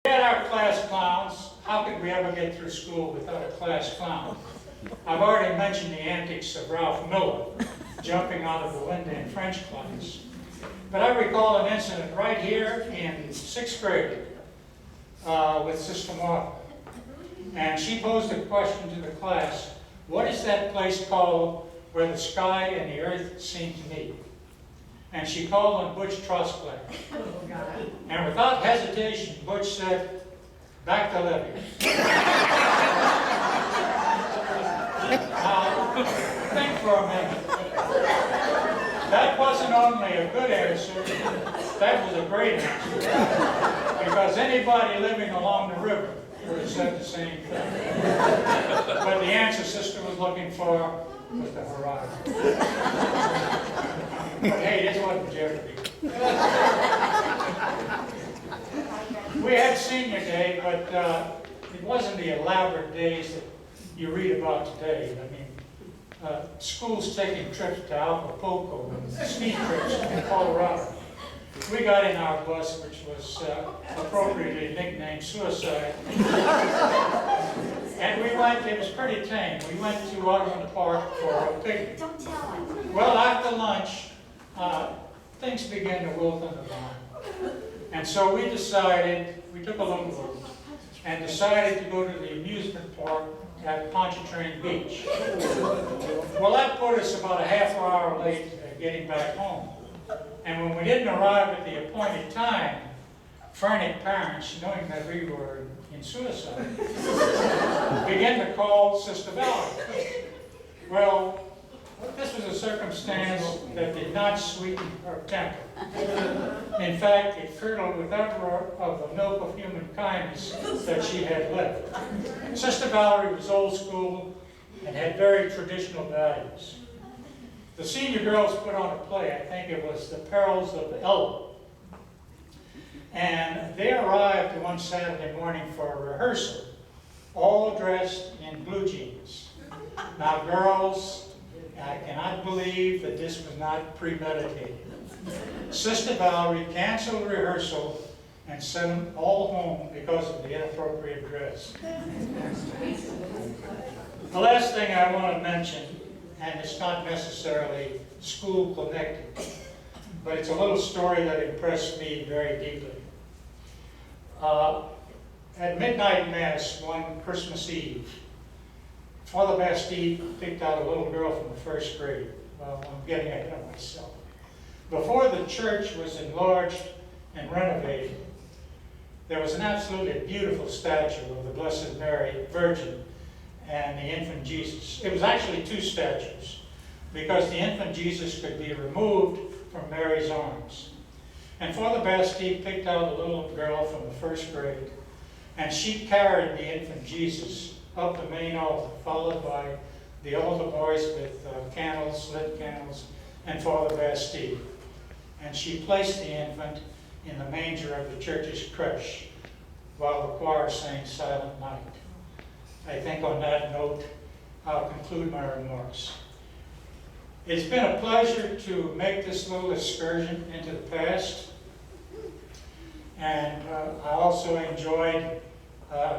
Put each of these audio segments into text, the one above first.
We had our class clowns. How could we ever get through school without a class clown? I've already mentioned the antics of Ralph Miller jumping out of the window in French class. But I recall an incident right here in 6th grade with Sister Martha. And she posed a question to the class, what is that place called where the sky and the earth seem to meet? And she called on Butch Trosclair. And without hesitation, Butch said, back to Libya. Now, think for a minute. That wasn't only a good answer, that was a great answer. Because anybody living along the river would have said the same thing. But the answer Sister was looking for was the horizon. But hey, this wasn't Jeopardy. We had senior day, but it wasn't the elaborate days that you read about today. I mean, schools taking trips to Acapulco and ski trips to Colorado. We got in our bus, which was appropriately nicknamed Suicide. And we went, it was pretty tame. We went to Alumni Park for a picnic. Don't tell him. Well, after lunch, things began to wilt on the vine. And so we decided, we took a little route, and decided to go to the amusement park at Pontchartrain Beach. Well, that put us about a half hour late getting back home. And when we didn't arrive at the appointed time, frantic parents, knowing that we were in suicide, began to call Sister Valerie. Well, this was a circumstance that did not sweeten her temper. In fact, it curdled with uproar of the milk of human kindness that she had left. Sister Valerie was old school and had very traditional values. The senior girls put on a play, I think it was The Perils of Ella. And they arrived one Saturday morning for a rehearsal, all dressed in blue jeans. Now girls, I cannot believe that this was not premeditated. Sister Valerie canceled rehearsal and sent them all home because of the inappropriate dress. The last thing I want to mention, and it's not necessarily school connected, but it's a little story that impressed me very deeply. At midnight mass one Christmas Eve, Father Bastide picked out a little girl from the 1st grade. Well, I'm getting ahead of myself. Before the church was enlarged and renovated, there was an absolutely beautiful statue of the Blessed Mary Virgin and the infant Jesus. It was actually 2 statues, because the infant Jesus could be removed from Mary's arms. And Father Bastide picked out a little girl from the 1st grade, and she carried the infant Jesus up the main altar, followed by the altar boys with candles, lit candles, and Father Bastide. And she placed the infant in the manger of the church's creche while the choir sang Silent Night. I think on that note, I'll conclude my remarks. It's been a pleasure to make this little excursion into the past. And I also enjoyed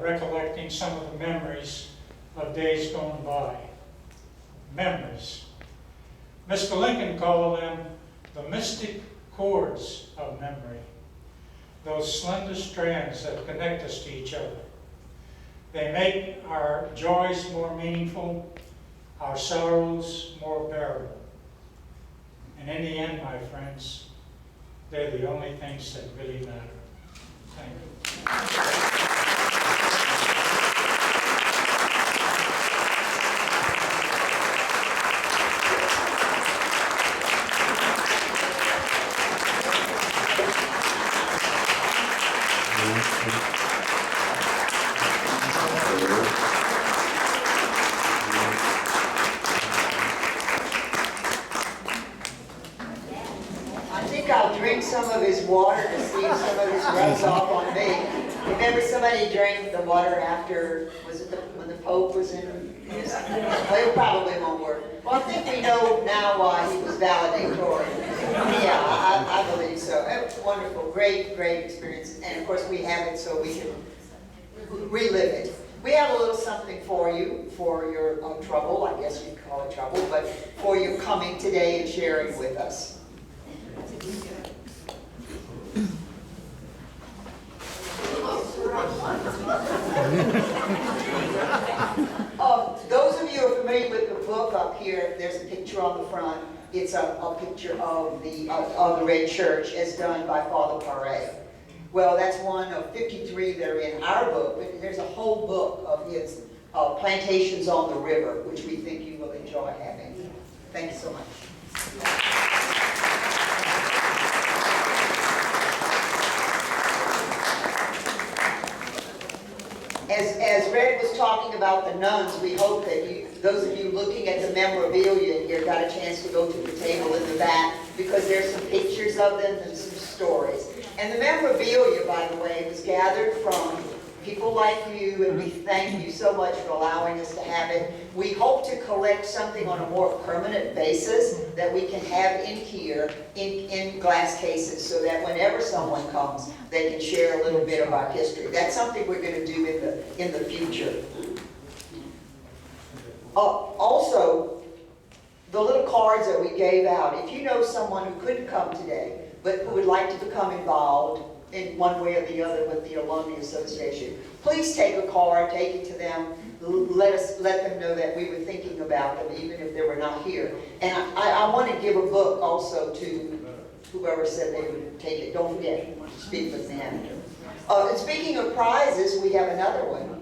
recollecting some of the memories of days gone by. Memories. Mr. Lincoln called them the mystic cords of memory, those slender strands that connect us to each other. They make our joys more meaningful, our sorrows more bearable. And in the end, my friends, they're the only things that really matter. Thank you. I'll drink some of his water to see if some of this rubs off on me. Remember, somebody drank the water after, was it when the Pope was in? Well, it probably won't work. Well, I think we know now why he was valedictorian. Yeah, I believe so. It was wonderful, great experience. And of course we have it so we can relive it. We have a little something for you, for your trouble, I guess you'd call it trouble, but for you coming today and sharing with us. Those of you who are familiar with the book up here, there's a picture on the front. It's a picture of the Red Church as done by Father Paré. Well, that's one of 53 that are in our book, but there's a whole book of his plantations on the river, which we think you will enjoy having. Thank you so much. As Red was talking about the nuns, we hope that those of you looking at the memorabilia here got a chance to go to the table in the back, because there's some pictures of them and some stories. And the memorabilia, by the way, was gathered from people like you, and we thank you so much for allowing us to have it. We hope to collect something on a more permanent basis that we can have in here in glass cases, so that whenever someone comes, they can share a little bit of our history. That's something we're going to do in the future. Also, the little cards that we gave out, if you know someone who couldn't come today, but who would like to become involved in one way or the other with the Alumni Association, please take a card, take it to them, let them know that we were thinking about them, even if they were not here. And I want to give a book also to whoever said they would take it. Don't forget to speak with them. And speaking of prizes, we have another one.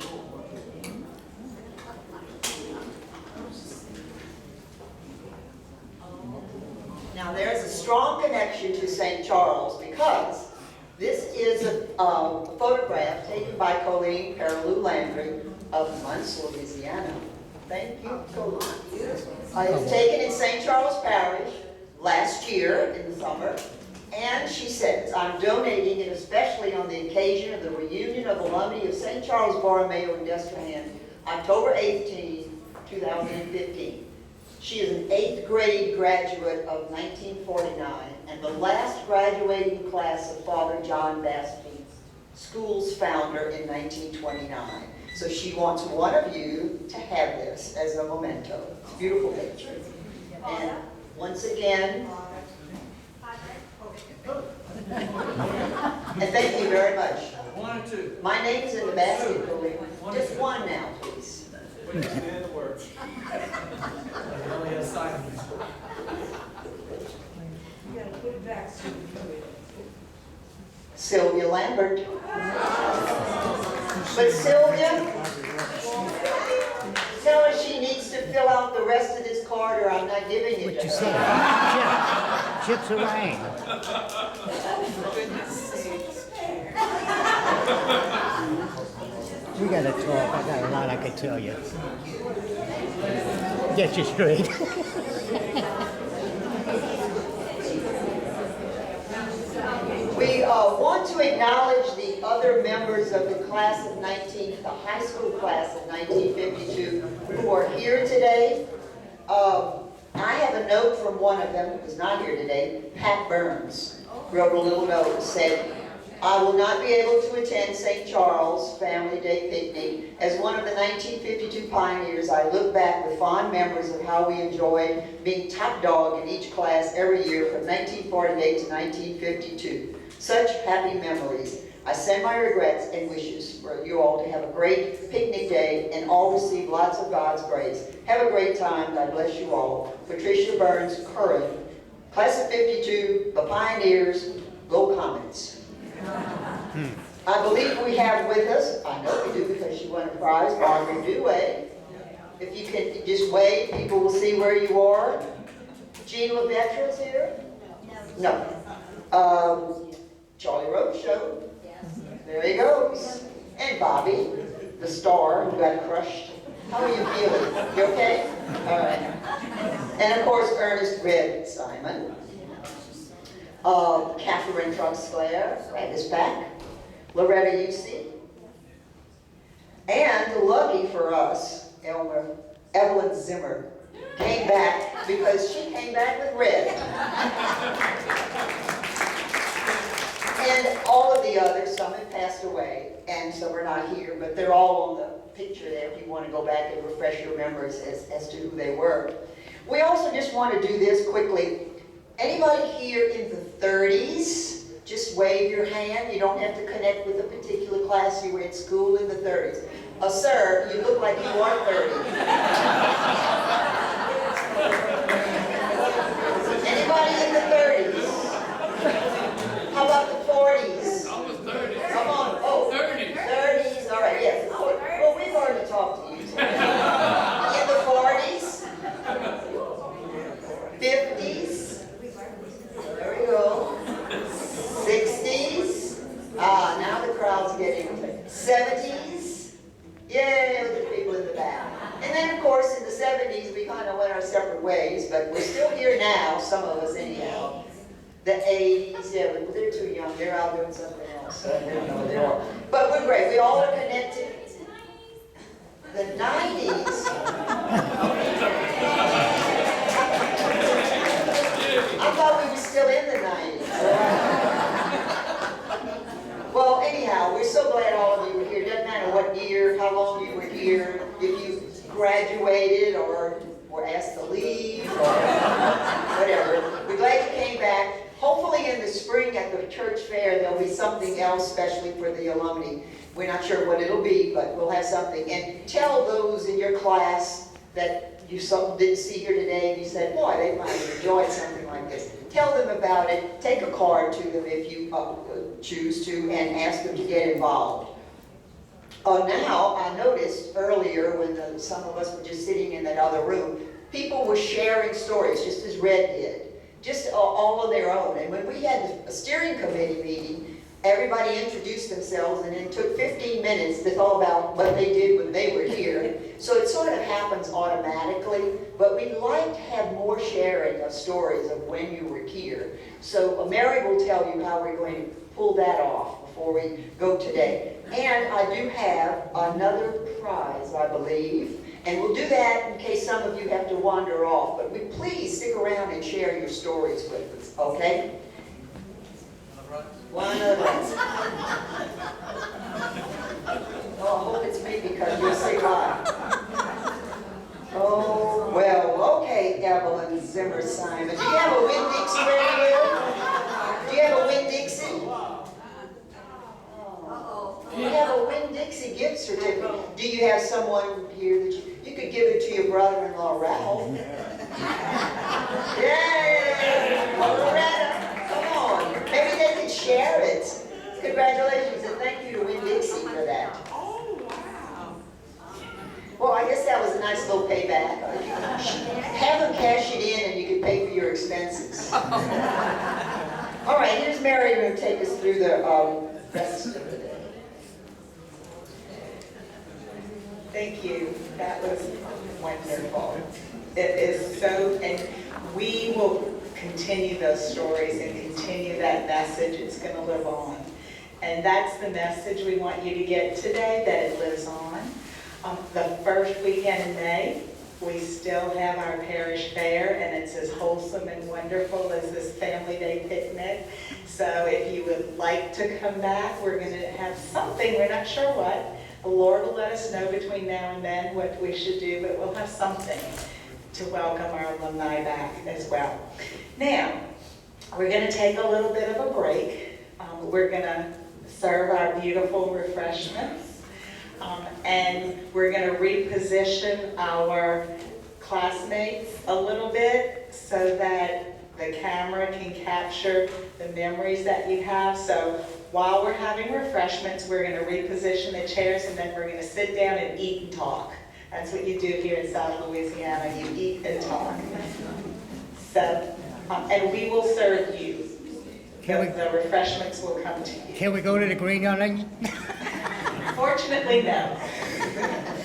Now there's a strong connection to St. Charles, because this is a photograph taken by Colleen Perilou Landry of Muncie, Louisiana. Thank you, Colleen. It's taken in St. Charles Parish last year in the summer. And she says, I'm donating it especially on the occasion of the reunion of alumni of St. Charles Borromeo in Destrehan, October 18, 2015. She is an 8th grade graduate of 1949 and the last graduating class of Father John Bastine, school's founder, in 1929. So she wants one of you to have this as a memento. It's a beautiful picture. And once again, and thank you very much. One or two. My name's in the basket. Just one now, please. We understand the words. Only a sign. You gotta put it back so we do it. Sylvia Lambert. But Sylvia, tell her she needs to fill out the rest of this card, or I'm not giving it What to you her. say? Chips around. We gotta talk. I got a lot I could tell you. Get you straight. We want to acknowledge the other members of the class of the high school class of 1952 who are here today. I have a note from one of them who's not here today, Pat Burns, wrote a little note, said, I will not be able to attend St. Charles Family Day Picnic. As one of the 1952 pioneers, I look back with fond memories of how we enjoyed being top dog in each class every year from 1948 to 1952. Such happy memories. I send my regrets and wishes for you all to have a great picnic day and all receive lots of God's grace. Have a great time. God bless you all. Patricia Burns, Curran, class of 52, the pioneers, go Comets. I believe we have with us, I know we do because she won a prize, Barbara Dewey. If you can just wave, people will see where you are. Jean LaVetra's here? No. Charlie Roadshow. There he goes. And Bobby, the star who got crushed. How are you feeling? You okay? All right. And of course, Ernest Red Simon. Catherine Truxclair, right is back. Loretta Usey. for us, Evelyn Zimmer, came back because she came back with red. And all of the others, some have passed away, and some are not here, but they're all on the picture there if you want to go back and refresh your memories as to who they were. We also just want to do this quickly. Anybody here in the 30s? Just wave your hand. You don't have to connect with a particular class you were in school in the 30s. Sir, you look like you are 30. Anybody in the 30s? How about the 40s? I was 30. Come on. Oh, 30. 30s. All right, yes. Well, we've already talked to you. In the 40s? 50s? There we go. 60s? Now the crowd's getting 70s? Yay, look at the people in the back. And then, of course, in the 70s, we kind of went our separate ways, but we're still here now, some of us anyhow. The 80s, yeah, but they're too young. They're out doing something else. So they don't know what they are. But we're great. We all are connected. The 90s. I thought we were still in the 90s. Well, anyhow, we're so glad all of you were here. Doesn't matter what year, how long you were here, if you graduated or were asked to leave or whatever. We're glad you came back. Hopefully in the spring at the church fair, there'll be something else specially for the alumni. We're not sure what it'll be, but we'll have something. And tell those in your class that you didn't see here today and you said, boy, they might have enjoyed something like this. Tell them about it. Take a card to them if you choose to and ask them to get involved. Now, I noticed earlier when some of us were just sitting in that other room, people were sharing stories, just as Red did, just all on their own. And when we had a steering committee meeting, everybody introduced themselves and then took 15 minutes to talk about what they did when they were here. So it sort of happens automatically, but we'd like to have more sharing of stories of when you were here. So Mary will tell you how we're going to pull that off before we go today. And I do have another prize, I believe, and we'll do that in case some of you have to wander off, but please stick around and share your stories with us, okay? One of us. Oh, I hope it's me because you'll say why. Oh, well, okay, Evelyn Zimmer Simon. Do you have a Winn-Dixie right here? Do you have a Winn-Dixie? Do you have a Winn-Dixie gift certificate? Do you have someone here that you could give it to your brother-in-law, Ralph? Yay! Loretta, come on. Maybe they could share it. Congratulations and thank you to Winn-Dixie for that. Well, I guess that was a nice little payback. Have them cash it in and you can pay for your expenses. All right, here's Mary who will take us through the rest of the day. Thank you. That was wonderful. It is so, and we will continue those stories and continue that message. It's going to live on. And that's the message we want you to get today, that it lives on. The first weekend in May, we still have our parish fair, and it's as wholesome and wonderful as this family day picnic. So if you would like to come back, we're going to have something. We're not sure what. The Lord will let us know between now and then what we should do, but we'll have something to welcome our alumni back as well. Now, we're going to take a little bit of a break. We're going to serve our beautiful refreshments. And we're going to reposition our classmates a little bit so that the camera can capture the memories that you have. So while we're having refreshments, we're going to reposition the chairs and then we're going to sit down and eat and talk. That's what you do here in South Louisiana. You eat and talk. So, and we will serve you. The refreshments will come to you. Can we go to the green onion? Fortunately, no.